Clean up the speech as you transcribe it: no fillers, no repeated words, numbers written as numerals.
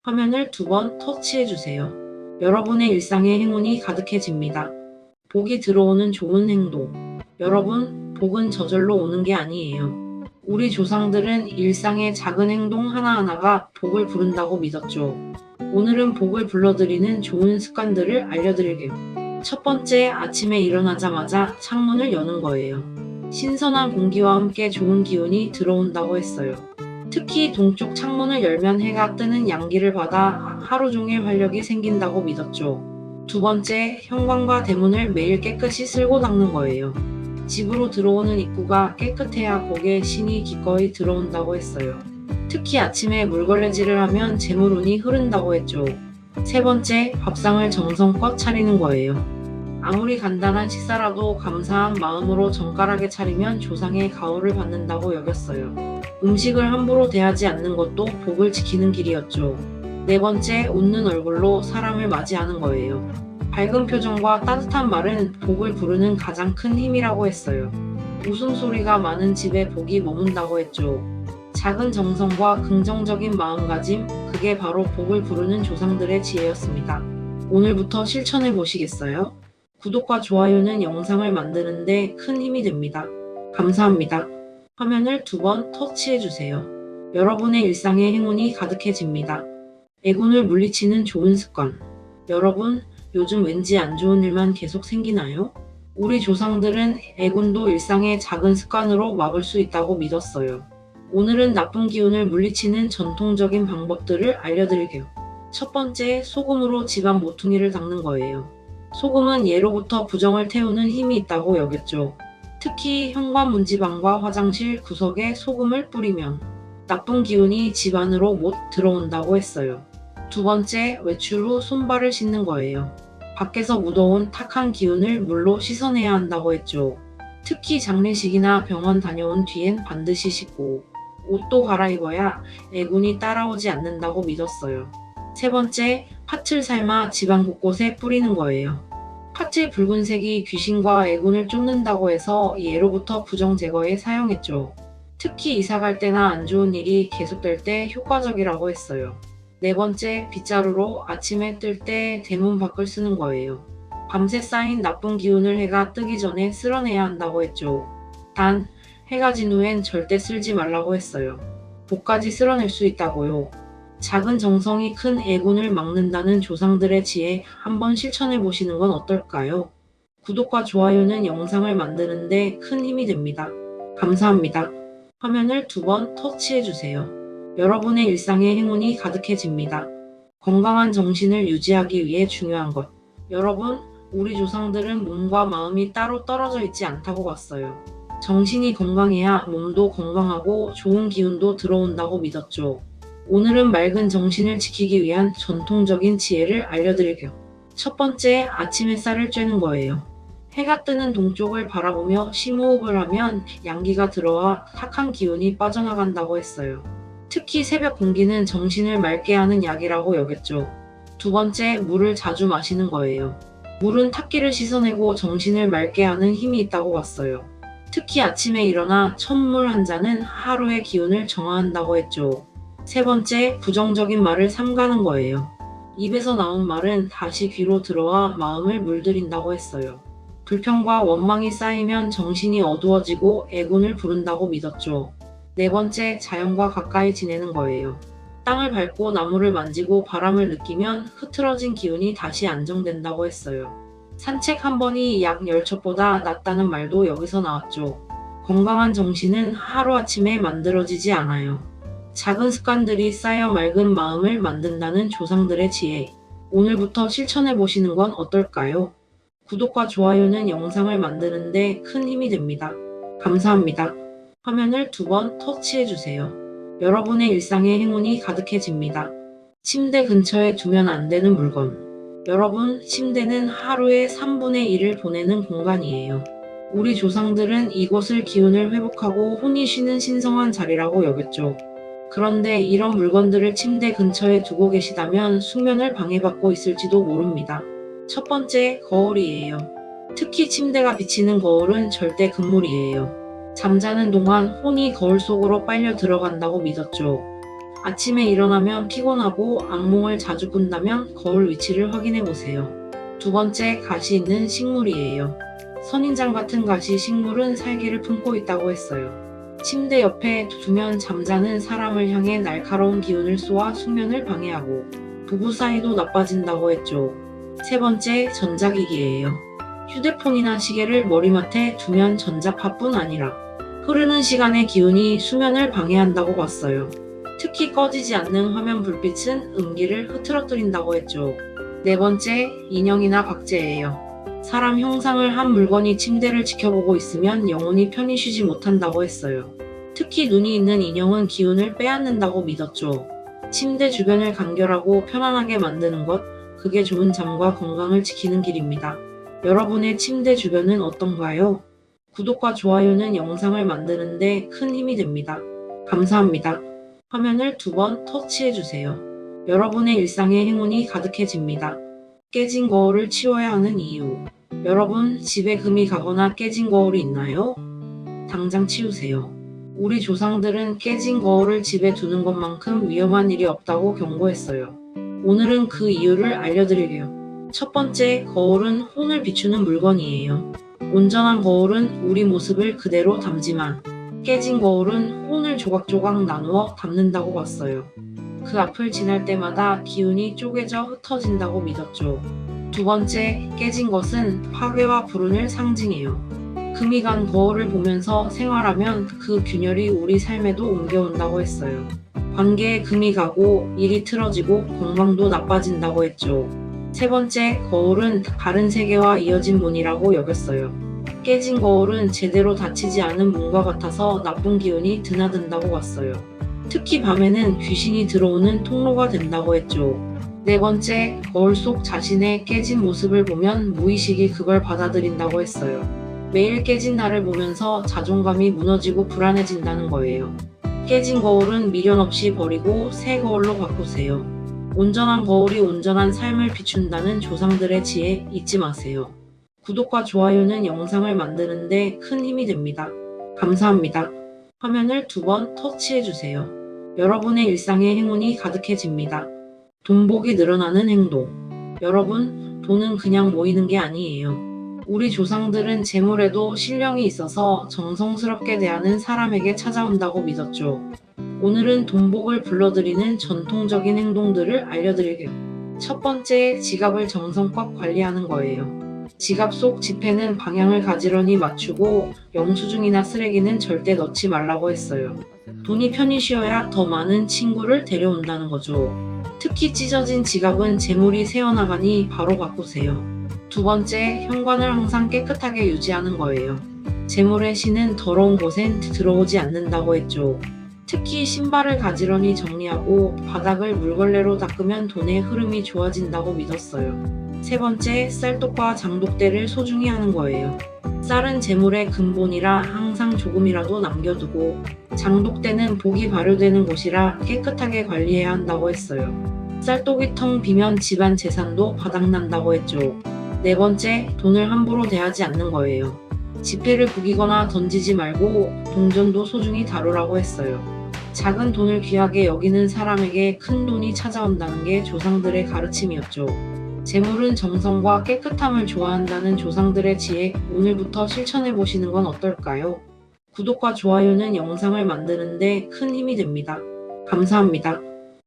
화면을 2번 터치해주세요. 여러분의 일상에 행운이 가득해집니다. 복이 들어오는 좋은 행동. 여러분, 복은 저절로 오는 게 아니에요. 우리 조상들은 일상의 작은 행동 하나하나가 복을 부른다고 믿었죠. 오늘은 복을 불러들이는 좋은 습관들을 알려드릴게요. 첫 번째, 아침에 일어나자마자 창문을 여는 거예요. 신선한 공기와 함께 좋은 기운이 들어온다고 했어요. 특히 동쪽 창문을 열면 해가 뜨는 양기를 받아 하루 종일 활력이 생긴다고 믿었죠. 두 번째, 현관과 대문을 매일 깨끗이 쓸고 닦는 거예요. 집으로 들어오는 입구가 깨끗해야 복의 신이 기꺼이 들어온다고 했어요. 특히 아침에 물걸레질을 하면 재물운이 흐른다고 했죠. 세 번째, 밥상을 정성껏 차리는 거예요. 아무리 간단한 식사라도 감사한 마음으로 정갈하게 차리면 조상의 가호를 받는다고 여겼어요. 음식을 함부로 대하지 않는 것도 복을 지키는 길이었죠. 네 번째, 웃는 얼굴로 사람을 맞이하는 거예요. 밝은 표정과 따뜻한 말은 복을 부르는 가장 큰 힘이라고 했어요. 웃음소리가 많은 집에 복이 머문다고 했죠. 작은 정성과 긍정적인 마음가짐, 그게 바로 복을 부르는 조상들의 지혜였습니다. 오늘부터 실천해 보시겠어요? 구독과 좋아요는 영상을 만드는데 큰 힘이 됩니다. 감사합니다. 화면을 2번 터치해주세요. 여러분의 일상에 행운이 가득해집니다. 애군을 물리치는 좋은 습관. 여러분, 요즘 왠지 안 좋은 일만 계속 생기나요? 우리 조상들은 애군도 일상의 작은 습관으로 막을 수 있다고 믿었어요. 오늘은 나쁜 기운을 물리치는 전통적인 방법들을 알려드릴게요. 첫 번째, 소금으로 집안 모퉁이를 닦는 거예요. 소금은 예로부터 부정을 태우는 힘이 있다고 여겼죠. 특히 현관 문지방과 화장실 구석에 소금을 뿌리면 나쁜 기운이 집 안으로 못 들어온다고 했어요. 두 번째, 외출 후 손발을 씻는 거예요. 밖에서 묻어온 탁한 기운을 물로 씻어내야 한다고 했죠. 특히 장례식이나 병원 다녀온 뒤엔 반드시 씻고 옷도 갈아입어야 애군이 따라오지 않는다고 믿었어요. 세 번째, 팥을 삶아 집안 곳곳에 뿌리는 거예요. 팥의 붉은색이 귀신과 애군을 쫓는다고 해서 예로부터 부정 제거에 사용했죠. 특히 이사갈 때나 안 좋은 일이 계속될 때 효과적이라고 했어요. 네 번째, 빗자루로 아침에 뜰 때 대문 밖을 쓰는 거예요. 밤새 쌓인 나쁜 기운을 해가 뜨기 전에 쓸어내야 한다고 했죠. 단, 해가 진 후엔 절대 쓸지 말라고 했어요. 복까지 쓸어낼 수 있다고요. 작은 정성이 큰 애군을 막는다는 조상들의 지혜 한번 실천해 보시는 건 어떨까요? 구독과 좋아요는 영상을 만드는데 큰 힘이 됩니다. 감사합니다. 화면을 2번 터치해 주세요. 여러분의 일상에 행운이 가득해집니다. 건강한 정신을 유지하기 위해 중요한 것. 여러분, 우리 조상들은 몸과 마음이 따로 떨어져 있지 않다고 봤어요. 정신이 건강해야 몸도 건강하고 좋은 기운도 들어온다고 믿었죠. 오늘은 맑은 정신을 지키기 위한 전통적인 지혜를 알려드릴게요. 첫 번째, 아침 햇살을 쬐는 거예요. 해가 뜨는 동쪽을 바라보며 심호흡을 하면 양기가 들어와 탁한 기운이 빠져나간다고 했어요. 특히 새벽 공기는 정신을 맑게 하는 약이라고 여겼죠. 두 번째, 물을 자주 마시는 거예요. 물은 탁기를 씻어내고 정신을 맑게 하는 힘이 있다고 봤어요. 특히 아침에 일어나 첫물 한 잔은 하루의 기운을 정화한다고 했죠. 세 번째, 부정적인 말을 삼가는 거예요. 입에서 나온 말은 다시 귀로 들어와 마음을 물들인다고 했어요. 불평과 원망이 쌓이면 정신이 어두워지고 애군을 부른다고 믿었죠. 네 번째, 자연과 가까이 지내는 거예요. 땅을 밟고 나무를 만지고 바람을 느끼면 흐트러진 기운이 다시 안정된다고 했어요. 산책 한 번이 약 10첩보다 낫다는 말도 여기서 나왔죠. 건강한 정신은 하루아침에 만들어지지 않아요. 작은 습관들이 쌓여 맑은 마음을 만든다는 조상들의 지혜. 오늘부터 실천해 보시는 건 어떨까요? 구독과 좋아요는 영상을 만드는데 큰 힘이 됩니다. 감사합니다. 화면을 2번 터치해 주세요. 여러분의 일상에 행운이 가득해집니다. 침대 근처에 두면 안 되는 물건. 여러분, 침대는 하루의 3분의 1을 보내는 공간이에요. 우리 조상들은 이곳을 기운을 회복하고 혼이 쉬는 신성한 자리라고 여겼죠. 그런데 이런 물건들을 침대 근처에 두고 계시다면 숙면을 방해받고 있을지도 모릅니다. 첫 번째, 거울이에요. 특히 침대가 비치는 거울은 절대 금물이에요. 잠자는 동안 혼이 거울 속으로 빨려 들어간다고 믿었죠. 아침에 일어나면 피곤하고 악몽을 자주 꾼다면 거울 위치를 확인해 보세요. 두 번째, 가시 있는 식물이에요. 선인장 같은 가시 식물은 살기를 품고 있다고 했어요. 침대 옆에 두면 잠자는 사람을 향해 날카로운 기운을 쏘아 숙면을 방해하고 부부 사이도 나빠진다고 했죠. 세 번째, 전자기기예요. 휴대폰이나 시계를 머리맡에 두면 전자파뿐 아니라 흐르는 시간의 기운이 수면을 방해한다고 봤어요. 특히 꺼지지 않는 화면 불빛은 음기를 흐트러뜨린다고 했죠. 네 번째, 인형이나 박제예요. 사람 형상을 한 물건이 침대를 지켜보고 있으면 영혼이 편히 쉬지 못한다고 했어요. 특히 눈이 있는 인형은 기운을 빼앗는다고 믿었죠. 침대 주변을 간결하고 편안하게 만드는 것, 그게 좋은 잠과 건강을 지키는 길입니다. 여러분의 침대 주변은 어떤가요? 구독과 좋아요는 영상을 만드는데 큰 힘이 됩니다. 감사합니다. 화면을 2번 터치해주세요. 여러분의 일상에 행운이 가득해집니다. 깨진 거울을 치워야 하는 이유. 여러분, 집에 금이 가거나 깨진 거울이 있나요? 당장 치우세요. 우리 조상들은 깨진 거울을 집에 두는 것만큼 위험한 일이 없다고 경고했어요. 오늘은 그 이유를 알려드릴게요. 첫 번째, 거울은 혼을 비추는 물건이에요. 온전한 거울은 우리 모습을 그대로 담지만 깨진 거울은 혼을 조각조각 나누어 담는다고 봤어요. 그 앞을 지날 때마다 기운이 쪼개져 흩어진다고 믿었죠. 두 번째, 깨진 것은 파괴와 불운을 상징해요. 금이 간 거울을 보면서 생활하면 그 균열이 우리 삶에도 옮겨온다고 했어요. 관계에 금이 가고 일이 틀어지고 건강도 나빠진다고 했죠. 세 번째, 거울은 다른 세계와 이어진 문이라고 여겼어요. 깨진 거울은 제대로 닫히지 않은 문과 같아서 나쁜 기운이 드나든다고 봤어요. 특히 밤에는 귀신이 들어오는 통로가 된다고 했죠. 네 번째, 거울 속 자신의 깨진 모습을 보면 무의식이 그걸 받아들인다고 했어요. 매일 깨진 나를 보면서 자존감이 무너지고 불안해진다는 거예요. 깨진 거울은 미련 없이 버리고 새 거울로 바꾸세요. 온전한 거울이 온전한 삶을 비춘다는 조상들의 지혜 잊지 마세요. 구독과 좋아요는 영상을 만드는데 큰 힘이 됩니다. 감사합니다. 화면을 2번 터치해주세요. 여러분의 일상에 행운이 가득해집니다. 돈복이 늘어나는 행동. 여러분, 돈은 그냥 모이는 게 아니에요. 우리 조상들은 재물에도 신령이 있어서 정성스럽게 대하는 사람에게 찾아온다고 믿었죠. 오늘은 돈복을 불러들이는 전통적인 행동들을 알려드릴게요. 첫 번째, 지갑을 정성껏 관리하는 거예요. 지갑 속 지폐는 방향을 가지런히 맞추고 영수증이나 쓰레기는 절대 넣지 말라고 했어요. 돈이 편히 쉬어야 더 많은 친구를 데려온다는 거죠. 특히 찢어진 지갑은 재물이 새어나가니 바로 바꾸세요. 두 번째, 현관을 항상 깨끗하게 유지하는 거예요. 재물의 신은 더러운 곳엔 들어오지 않는다고 했죠. 특히 신발을 가지런히 정리하고 바닥을 물걸레로 닦으면 돈의 흐름이 좋아진다고 믿었어요. 세 번째, 쌀독과 장독대를 소중히 하는 거예요. 쌀은 재물의 근본이라 항상 조금이라도 남겨두고 장독대는 복이 발효되는 곳이라 깨끗하게 관리해야 한다고 했어요. 쌀독이 텅 비면 집안 재산도 바닥난다고 했죠. 네 번째, 돈을 함부로 대하지 않는 거예요. 지폐를 구기거나 던지지 말고 동전도 소중히 다루라고 했어요. 작은 돈을 귀하게 여기는 사람에게 큰 돈이 찾아온다는 게 조상들의 가르침이었죠. 재물은 정성과 깨끗함을 좋아한다는 조상들의 지혜, 오늘부터 실천해 보시는 건 어떨까요? 구독과 좋아요는 영상을 만드는데 큰 힘이 됩니다. 감사합니다.